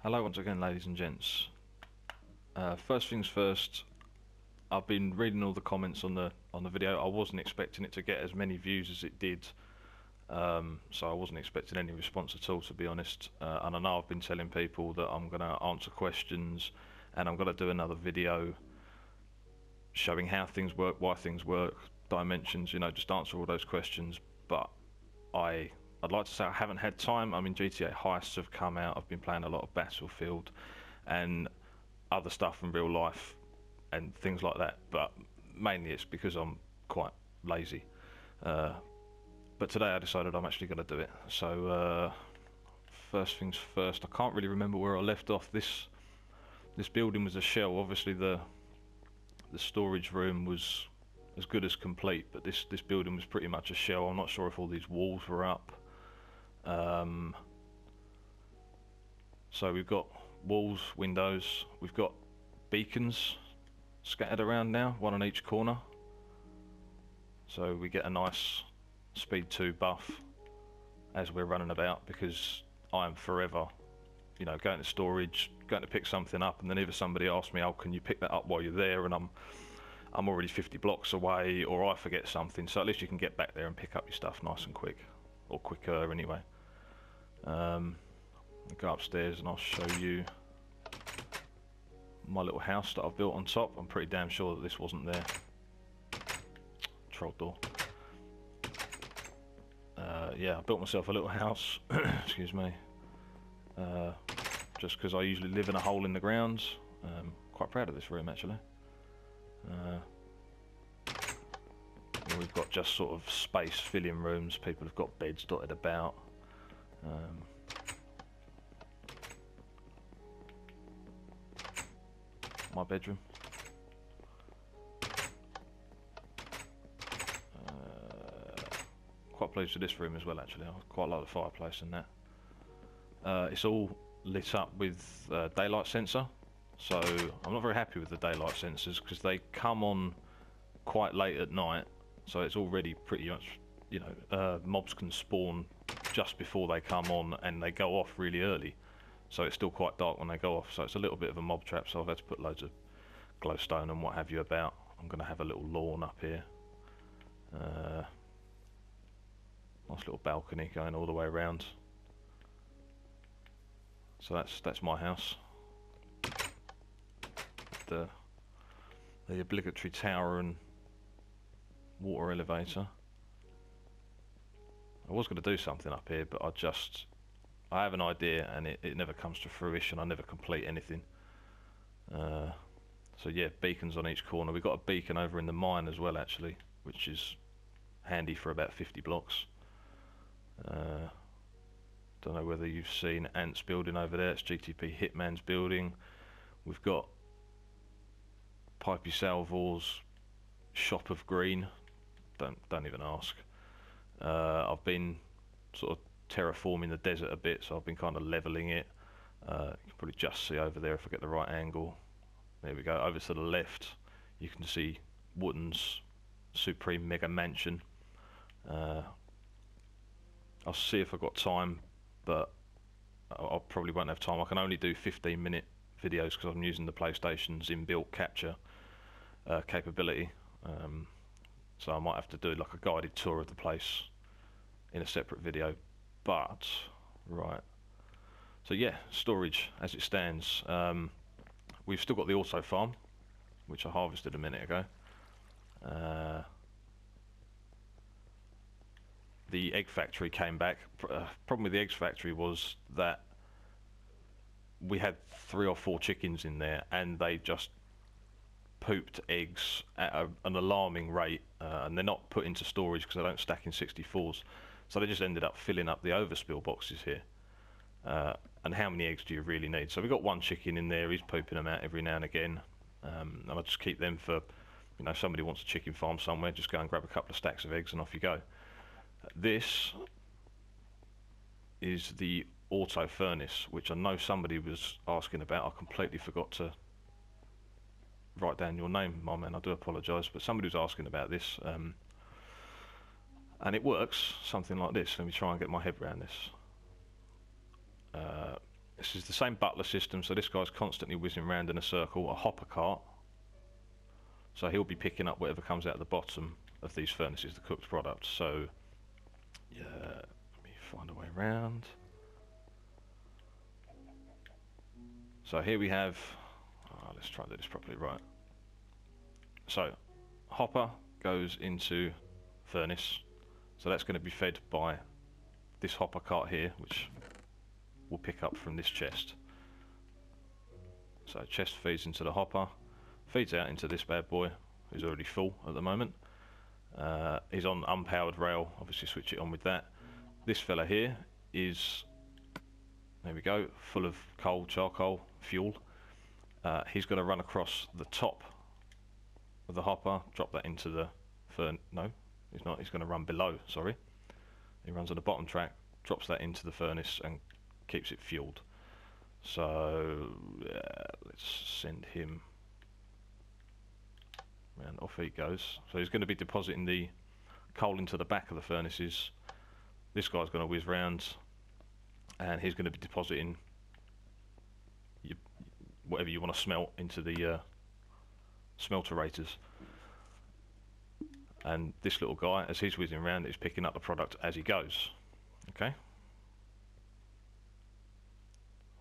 Hello once again, ladies and gents. First things first, I've been reading all the comments on the video. I wasn't expecting it to get as many views as it did, so I wasn't expecting any response at all, to be honest. And I know I've been telling people that I'm going to answer questions, and I'm going to do another video showing how things work, why things work, dimensions, you know, just answer all those questions. But I'd like to say I haven't had time. I mean, GTA heists have come out. I've been playing a lot of Battlefield and other stuff in real life and things like that, but mainly it's because I'm quite lazy. But today I decided I'm actually going to do it. So first things first, I can't really remember where I left off. This building was a shell. Obviously the storage room was as good as complete, but this building was pretty much a shell. I'm not sure if all these walls were up. So we've got walls, windows, we've got beacons scattered around now, one on each corner. So we get a nice speed 2 buff as we're running about, because I am forever, you know, going to storage, going to pick something up, and then either somebody asks me, oh, can you pick that up while you're there, and I'm already 50 blocks away, or I forget something, so at least you can get back there and pick up your stuff nice and quick, or quicker anyway. I'll go upstairs and I'll show you my little house that I've built on top. I'm pretty damn sure that this wasn't there. Troll door. Yeah, I built myself a little house, excuse me, just because I usually live in a hole in the ground. Quite proud of this room, actually. We've got just sort of space filling rooms. People have got beds dotted about. My bedroom. Quite pleased with this room as well, actually. I quite like the fireplace and that. It's all lit up with daylight sensor, so I'm not very happy with the daylight sensors because they come on quite late at night, so it's already pretty much, you know, mobs can spawn just before they come on and they go off really early, so it's still quite dark when they go off, so it's a little bit of a mob trap. So I've had to put loads of glowstone and what have you about. I'm going to have a little lawn up here, nice little balcony going all the way around. So that's my house. The obligatory tower and water elevator. I was going to do something up here, but I have an idea and it never comes to fruition. I never complete anything. So yeah, beacons on each corner. We've got a beacon over in the mine as well, actually, which is handy for about 50 blocks. Don't know whether you've seen Ant's building over there. It's GTP Hitman's building. We've got Pipey Salvor's Shop of Green. Don't even ask. I've been sort of terraforming the desert a bit, so I've been kind of leveling it. You can probably just see over there if I get the right angle. There we go. Over to the left, you can see Wooden's Supreme Mega Mansion. I'll see if I've got time, but I probably won't have time. I can only do 15-minute videos because I'm using the PlayStation's inbuilt capture capability. So I might have to do like a guided tour of the place in a separate video. But right, so yeah, storage as it stands. We've still got the auto farm, which I harvested a minute ago. The egg factory came back. Problem with the egg factory was that we had 3 or 4 chickens in there, and they just pooped eggs at an alarming rate, and they're not put into storage because they don't stack in 64s, so they just ended up filling up the overspill boxes here. And how many eggs do you really need? So we've got 1 chicken in there. He's pooping them out every now and again, and I just keep them for, you know, if somebody wants a chicken farm somewhere, just go and grab a couple of stacks of eggs and off you go. This is the auto furnace, which I know somebody was asking about. I completely forgot to write down your name, my man. I do apologise, but somebody was asking about this, and it works something like this. Let me try and get my head around this. This is the same butler system, so this guy's constantly whizzing around in a circle, a hopper cart. So he'll be picking up whatever comes out of the bottom of these furnaces, the cooked product. So, yeah, let me find a way around. So here we have, let's try and do this properly, right. So, hopper goes into furnace. So that's going to be fed by this hopper cart here, which we'll pick up from this chest. So chest feeds into the hopper, feeds out into this bad boy, who's already full at the moment. He's on unpowered rail, obviously switch it on with that. This fella here is, there we go, full of coal, charcoal, fuel. He's going to run across the top of the hopper, drop that into the no, he's not, he's going to run below, sorry. He runs on the bottom track, drops that into the furnace and keeps it fueled. So let's send him and off he goes. So he's going to be depositing the coal into the back of the furnaces. This guy's going to whiz round and he's going to be depositing whatever you want to smelt into the smelterators. And this little guy, as he's whizzing around, is picking up the product as he goes. Okay?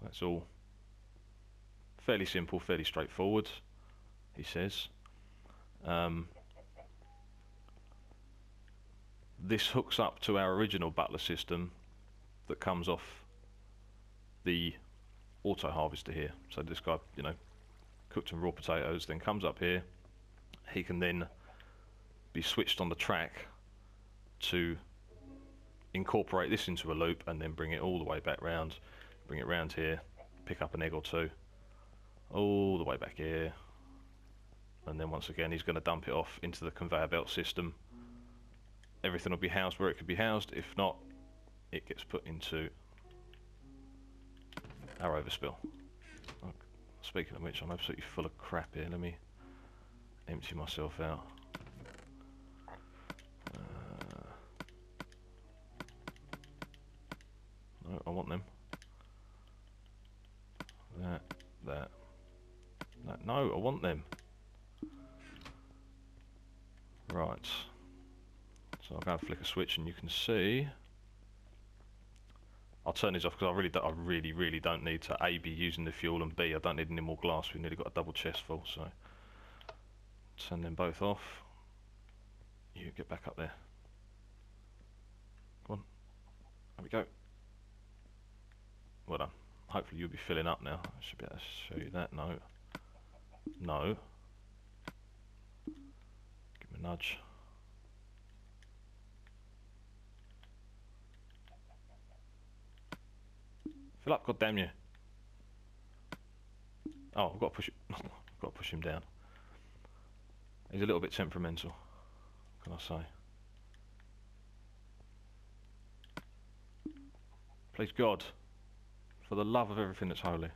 That's all fairly simple, fairly straightforward, he says. This hooks up to our original butler system that comes off the auto harvester here. So this guy, you know, cooked some raw potatoes, then comes up here. He can then be switched on the track to incorporate this into a loop and then bring it all the way back round, bring it round here, pick up an egg or two, all the way back here, and then once again he's going to dump it off into the conveyor belt system. Everything will be housed where it could be housed. If not, it gets put into our overspill. Speaking of which, I'm absolutely full of crap here. Let me empty myself out. No, I want them. That. No, I want them. Right. So I'll go and flick a switch and you can see. I'll turn these off because I really don't need to A, be using the fuel, and B, I don't need any more glass. We've nearly got a double chest full, so turn them both off. You get back up there. Come on. There we go. Well done. Hopefully you'll be filling up now. I should be able to show you that. No. No. Give me a nudge. Fill up, god damn you. Oh, I've got to push it. I've got to push him down. He's a little bit temperamental, can I say? Please God, for the love of everything that's holy.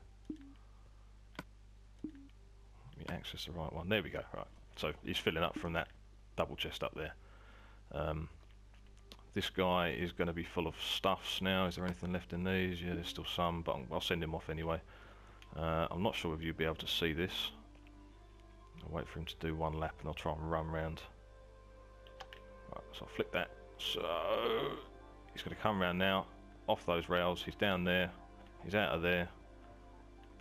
Let me access the right one. There we go. Right. So he's filling up from that double chest up there. This guy is going to be full of stuffs now. Is there anything left in these? Yeah, there's still some, but I'll send him off anyway. I'm not sure if you'll be able to see this. I'll wait for him to do one lap and I'll try and run round. Right, so I'll flick that. So he's going to come round now, off those rails. He's down there, he's out of there,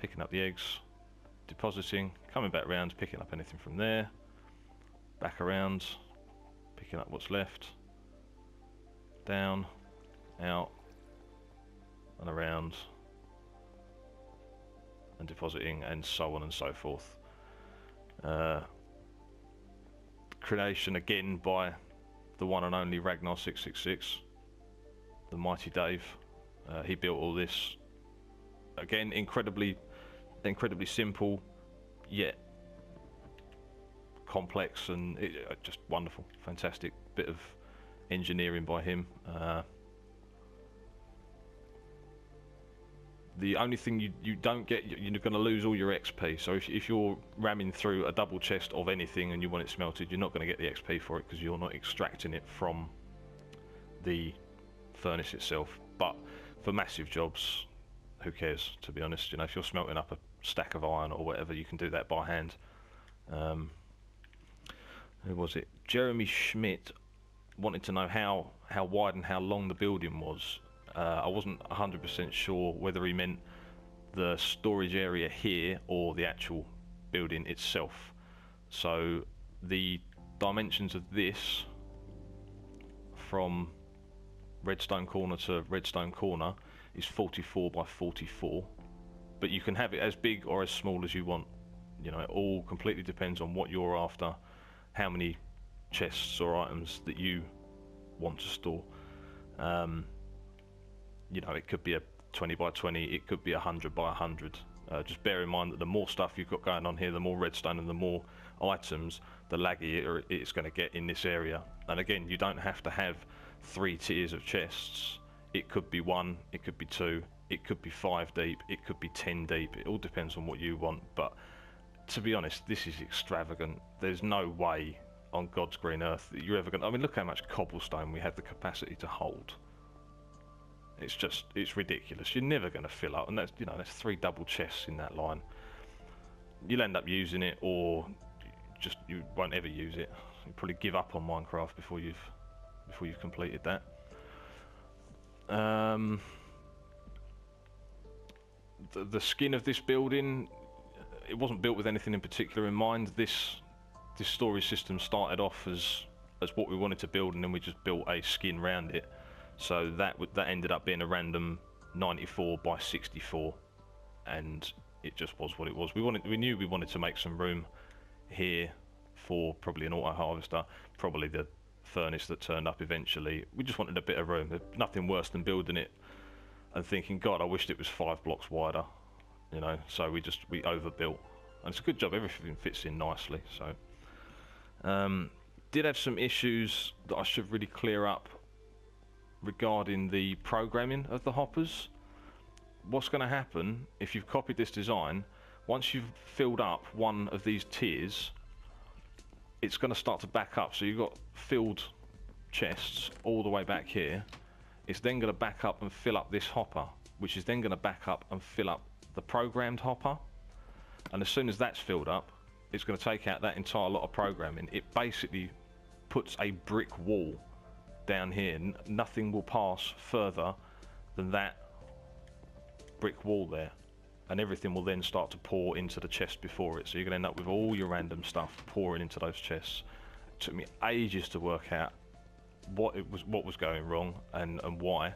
picking up the eggs, depositing, coming back round, picking up anything from there, back around, picking up what's left, down, out, and around, and depositing, and so on and so forth. Creation again by the one and only Ragnar 666, the mighty Dave. He built all this. Again, incredibly simple, yet complex, and just wonderful, fantastic bit of engineering by him. The only thing you don't get, you're going to lose all your XP. So if you're ramming through a double chest of anything and you want it smelted, you're not going to get the XP for it because you're not extracting it from the furnace itself. But for massive jobs, who cares, to be honest. You know, if you're smelting up a stack of iron or whatever, you can do that by hand. Who was it? Jeremy Schmidt wanted to know how wide and how long the building was. I wasn't 100% sure whether he meant the storage area here or the actual building itself. So the dimensions of this from redstone corner to redstone corner is 44 by 44, but you can have it as big or as small as you want. You know, it all completely depends on what you're after, how many chests or items that you want to store. You know, it could be a 20 by 20, it could be 100 by 100. Just bear in mind that the more stuff you've got going on here, the more redstone and the more items, the laggier it's going to get in this area. And again, you don't have to have 3 tiers of chests. It could be 1, it could be 2, it could be 5 deep, it could be 10 deep. It all depends on what you want. But to be honest, this is extravagant. There's no way on God's green earth that you're ever going to... I mean, look how much cobblestone we have the capacity to hold. It's ridiculous. You're never going to fill up, and that's, you know, that's 3 double chests in that line. You'll end up using it, or you won't ever use it. You'll probably give up on Minecraft before you've completed that. The skin of this building, it wasn't built with anything in particular in mind. This storage system started off as what we wanted to build, and then we just built a skin around it. So that ended up being a random 94 by 64, and it just was what it was. We knew we wanted to make some room here for probably an auto harvester, probably the furnace that turned up eventually. We just wanted a bit of room. There's nothing worse than building it and thinking, God, I wished it was 5 blocks wider, you know. So we overbuilt, and it's a good job. Everything fits in nicely. So did have some issues that I should really clear up regarding the programming of the hoppers. What's going to happen if you've copied this design, once you've filled up one of these tiers, it's going to start to back up. So you've got filled chests all the way back here. It's then going to back up and fill up this hopper, which is then going to back up and fill up the programmed hopper. And as soon as that's filled up, it's going to take out that entire lot of programming. It basically puts a brick wall down here. Nothing will pass further than that brick wall there, and everything will then start to pour into the chest before it. So you're going to end up with all your random stuff pouring into those chests. It took me ages to work out what was going wrong and why,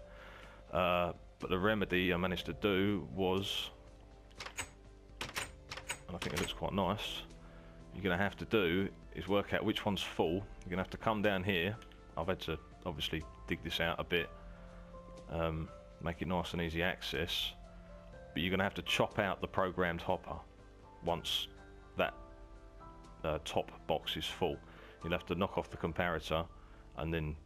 but the remedy I managed to do was, and I think it looks quite nice, you're going to have to do is work out which one's full. You're going to have to come down here. I've had to obviously dig this out a bit, make it nice and easy access, but you're going to have to chop out the programmed hopper once that top box is full. You'll have to knock off the comparator and then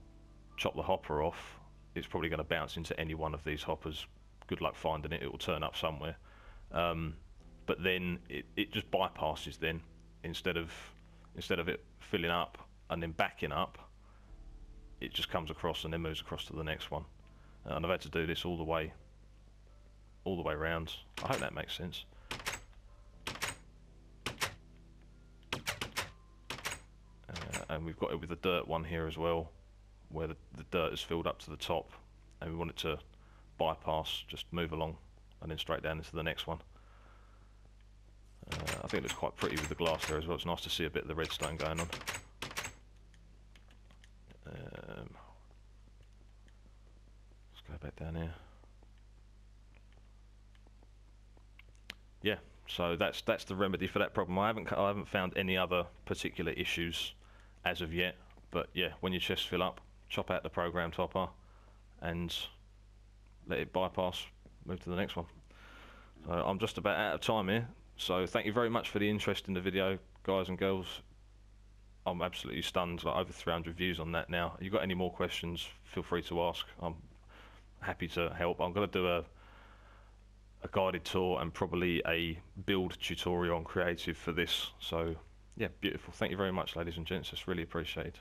chop the hopper off. It's probably going to bounce into any one of these hoppers. Good luck finding it. It will turn up somewhere, but then it just bypasses. Then instead of it filling up and then backing up, it just comes across and then moves across to the next one. And I've had to do this all the way around. I hope that makes sense. And we've got it with the dirt one here as well, where the dirt is filled up to the top, and we want it to bypass, just move along and then straight down into the next one. I think it looks quite pretty with the glass there as well. It's nice to see a bit of the redstone going on. Let's go back down here. Yeah, so that's the remedy for that problem. I haven't found any other particular issues as of yet, but yeah, when your chests fill up, chop out the programmed hopper and let it bypass, move to the next one. So I'm just about out of time here, so thank you very much for the interest in the video, guys and girls. I'm absolutely stunned, like over 300 views on that now. If you've got any more questions, feel free to ask. I'm happy to help. I'm going to do a guided tour and probably a build tutorial on creative for this. So yeah, beautiful. Thank you very much, ladies and gents. It's really appreciated.